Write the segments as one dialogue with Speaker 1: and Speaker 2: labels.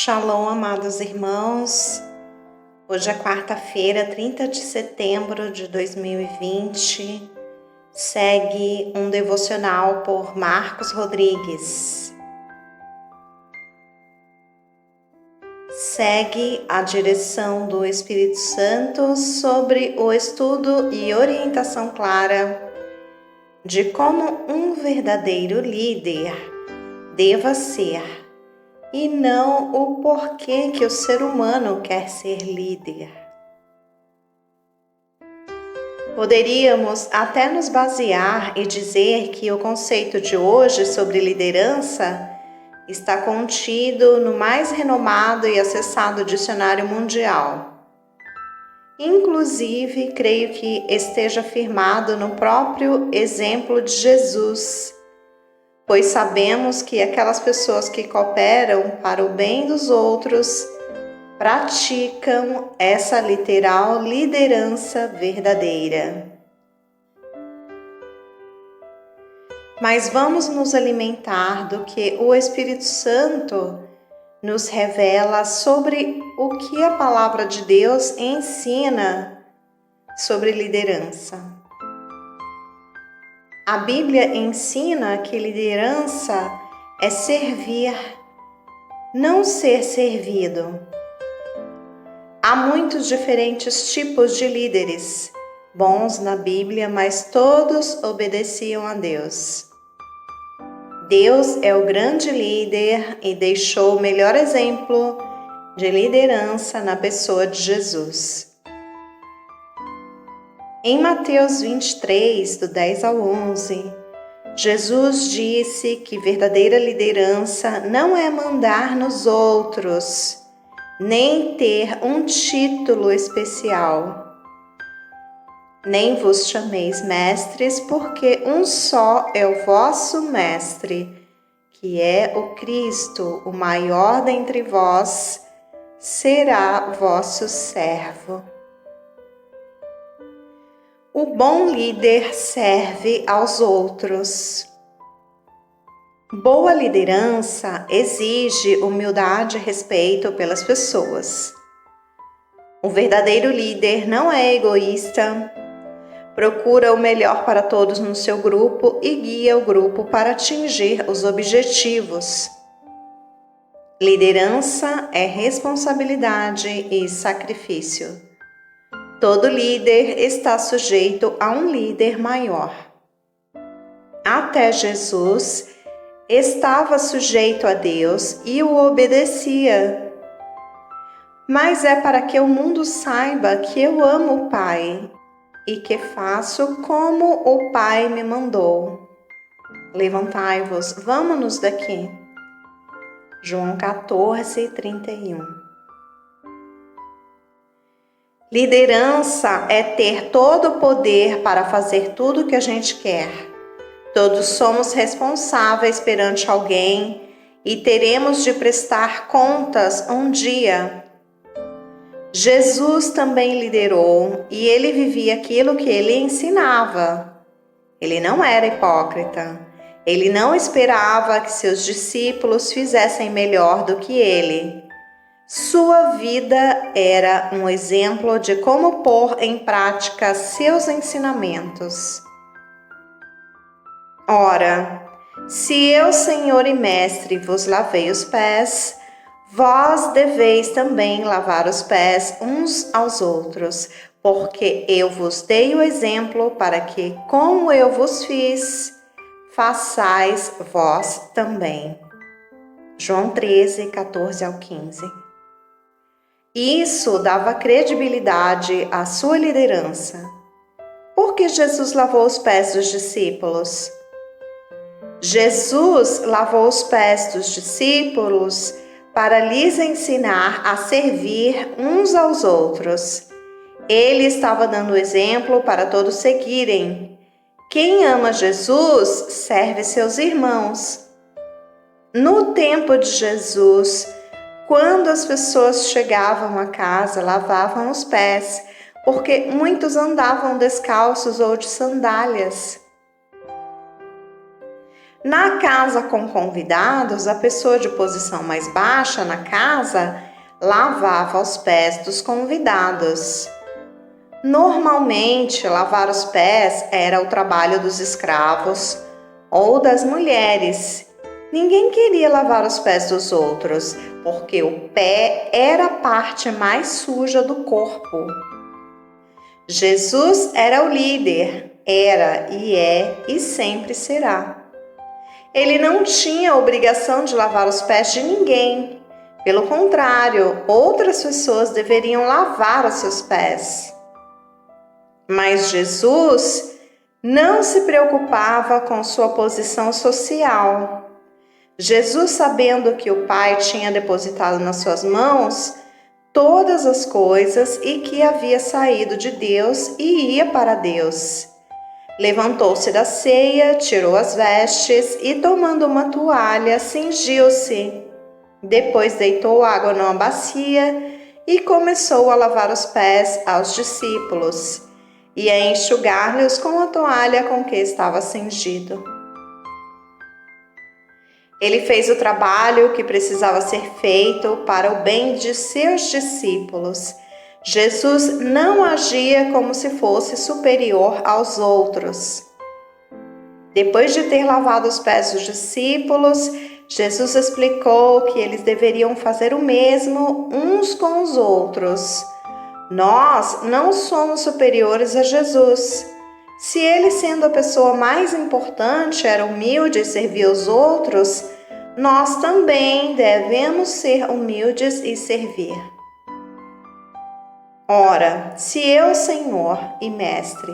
Speaker 1: Shalom, amados irmãos. Hoje é quarta-feira, 30 de setembro de 2020. Segue um devocional por Marcos Rodrigues. Segue a direção do Espírito Santo sobre o estudo e orientação clara de como um verdadeiro líder deva ser, e não o porquê que o ser humano quer ser líder. Poderíamos até nos basear e dizer que o conceito de hoje sobre liderança está contido no mais renomado e acessado dicionário mundial. Inclusive, creio que esteja firmado no próprio exemplo de Jesus, pois sabemos que aquelas pessoas que cooperam para o bem dos outros praticam essa literal liderança verdadeira. Mas vamos nos alimentar do que o Espírito Santo nos revela sobre o que a palavra de Deus ensina sobre liderança. A Bíblia ensina que liderança é servir, não ser servido. Há muitos diferentes tipos de líderes, bons na Bíblia, mas todos obedeciam a Deus. Deus é o grande líder e deixou o melhor exemplo de liderança na pessoa de Jesus. Em Mateus 23, do 10 ao 11, Jesus disse que verdadeira liderança não é mandar nos outros, nem ter um título especial. Nem vos chameis mestres, porque um só é o vosso mestre, que é o Cristo, o maior dentre vós, será vosso servo. O bom líder serve aos outros. Boa liderança exige humildade e respeito pelas pessoas. O verdadeiro líder não é egoísta, procura o melhor para todos no seu grupo e guia o grupo para atingir os objetivos. Liderança é responsabilidade e sacrifício. Todo líder está sujeito a um líder maior. Até Jesus estava sujeito a Deus e o obedecia. Mas é para que o mundo saiba que eu amo o Pai e que faço como o Pai me mandou. Levantai-vos, vamos-nos daqui. João 14, 31. Liderança é ter todo o poder para fazer tudo o que a gente quer. Todos somos responsáveis perante alguém e teremos de prestar contas um dia. Jesus também liderou e ele vivia aquilo que ele ensinava. Ele não era hipócrita. Ele não esperava que seus discípulos fizessem melhor do que ele. Sua vida era um exemplo de como pôr em prática seus ensinamentos. Ora, se eu, Senhor e Mestre, vos lavei os pés, vós deveis também lavar os pés uns aos outros, porque eu vos dei o exemplo para que, como eu vos fiz, façais vós também. João 13, 14 ao 15. Isso dava credibilidade à sua liderança. Por que Jesus lavou os pés dos discípulos? Jesus lavou os pés dos discípulos para lhes ensinar a servir uns aos outros. Ele estava dando exemplo para todos seguirem. Quem ama Jesus serve seus irmãos. No tempo de Jesus, quando as pessoas chegavam à casa, lavavam os pés, porque muitos andavam descalços ou de sandálias. Na casa com convidados, a pessoa de posição mais baixa na casa lavava os pés dos convidados. Normalmente, lavar os pés era o trabalho dos escravos ou das mulheres. Ninguém queria lavar os pés dos outros, porque o pé era a parte mais suja do corpo. Jesus era o líder, era e é e sempre será. Ele não tinha obrigação de lavar os pés de ninguém. Pelo contrário, outras pessoas deveriam lavar os seus pés. Mas Jesus não se preocupava com sua posição social. Jesus, sabendo que o Pai tinha depositado nas suas mãos todas as coisas e que havia saído de Deus e ia para Deus, levantou-se da ceia, tirou as vestes e, tomando uma toalha, cingiu-se. Depois deitou água numa bacia e começou a lavar os pés aos discípulos e a enxugar-lhes com a toalha com que estava cingido. Ele fez o trabalho que precisava ser feito para o bem de seus discípulos. Jesus não agia como se fosse superior aos outros. Depois de ter lavado os pés dos discípulos, Jesus explicou que eles deveriam fazer o mesmo uns com os outros. Nós não somos superiores a Jesus. Se ele, sendo a pessoa mais importante, era humilde e servia os outros, nós também devemos ser humildes e servir. Ora, se eu, Senhor e Mestre,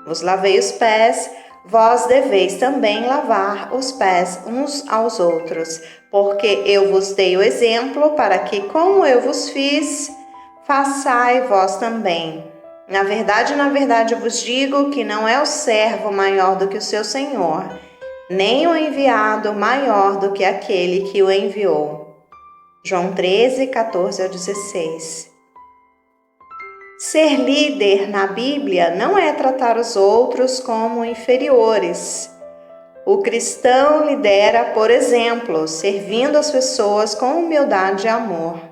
Speaker 1: vos lavei os pés, vós deveis também lavar os pés uns aos outros, porque eu vos dei o exemplo para que, como eu vos fiz, façai vós também. Na verdade, vos digo que não é o servo maior do que o seu senhor, nem o enviado maior do que aquele que o enviou. João 13, 14 ao 16. Ser líder na Bíblia não é tratar os outros como inferiores. O cristão lidera, por exemplo, servindo as pessoas com humildade e amor.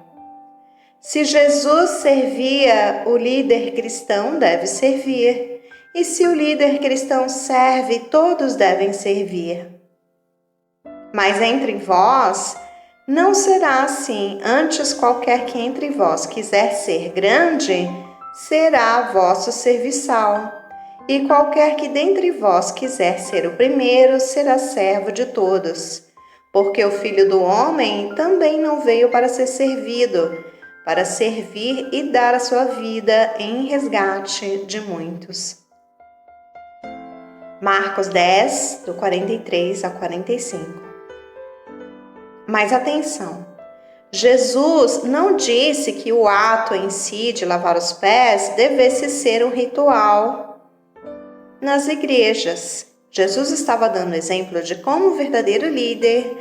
Speaker 1: Se Jesus servia, o líder cristão deve servir. E se o líder cristão serve, todos devem servir. Mas entre vós não será assim. Antes, qualquer que entre vós quiser ser grande, será vosso serviçal. E qualquer que dentre vós quiser ser o primeiro, será servo de todos. Porque o Filho do Homem também não veio para ser servido, para servir e dar a sua vida em resgate de muitos. Marcos 10, do 43 ao 45. Mas atenção, Jesus não disse que o ato em si de lavar os pés devesse ser um ritual nas igrejas. Jesus estava dando exemplo de como o verdadeiro líder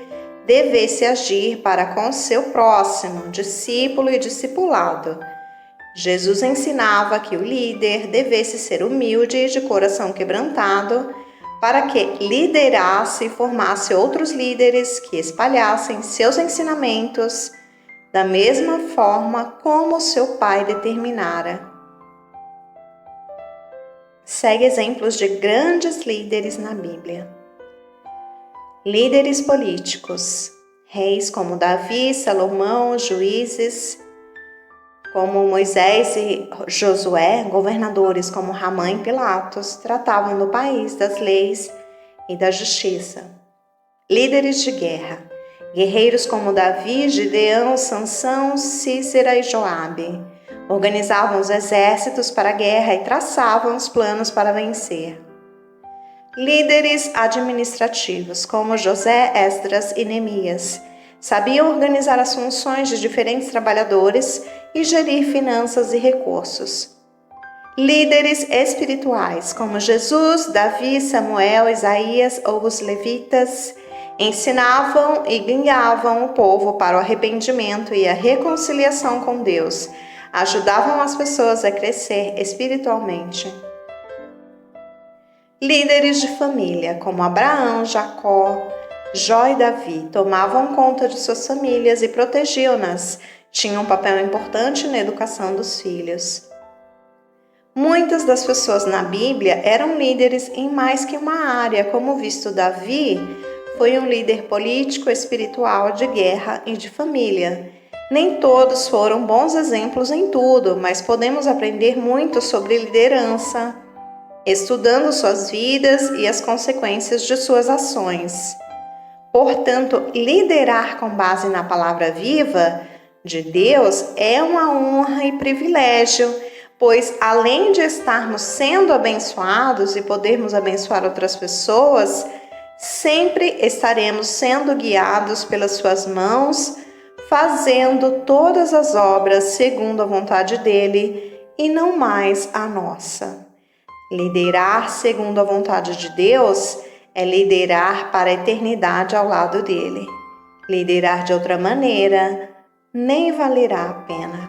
Speaker 1: devesse agir para com seu próximo, discípulo e discipulado. Jesus ensinava que o líder devesse ser humilde e de coração quebrantado, para que liderasse e formasse outros líderes que espalhassem seus ensinamentos da mesma forma como seu Pai determinara. Segue exemplos de grandes líderes na Bíblia. Líderes políticos, reis como Davi, Salomão, juízes como Moisés e Josué, governadores como Ramã e Pilatos, tratavam no país das leis e da justiça. Líderes de guerra, guerreiros como Davi, Gideão, Sansão, Cícera e Joabe, organizavam os exércitos para a guerra e traçavam os planos para vencer. Líderes administrativos, como José, Esdras e Neemias, sabiam organizar as funções de diferentes trabalhadores e gerir finanças e recursos. Líderes espirituais, como Jesus, Davi, Samuel, Isaías ou os levitas, ensinavam e guiavam o povo para o arrependimento e a reconciliação com Deus, ajudavam as pessoas a crescer espiritualmente. Líderes de família, como Abraão, Jacó, Jó e Davi, tomavam conta de suas famílias e protegiam-nas. Tinham um papel importante na educação dos filhos. Muitas das pessoas na Bíblia eram líderes em mais que uma área, como visto Davi, foi um líder político, espiritual, de guerra e de família. Nem todos foram bons exemplos em tudo, mas podemos aprender muito sobre liderança, estudando suas vidas e as consequências de suas ações. Portanto, liderar com base na palavra viva de Deus é uma honra e privilégio, pois além de estarmos sendo abençoados e podermos abençoar outras pessoas, sempre estaremos sendo guiados pelas suas mãos, fazendo todas as obras segundo a vontade dele e não mais a nossa. Liderar segundo a vontade de Deus é liderar para a eternidade ao lado dele. Liderar de outra maneira nem valerá a pena.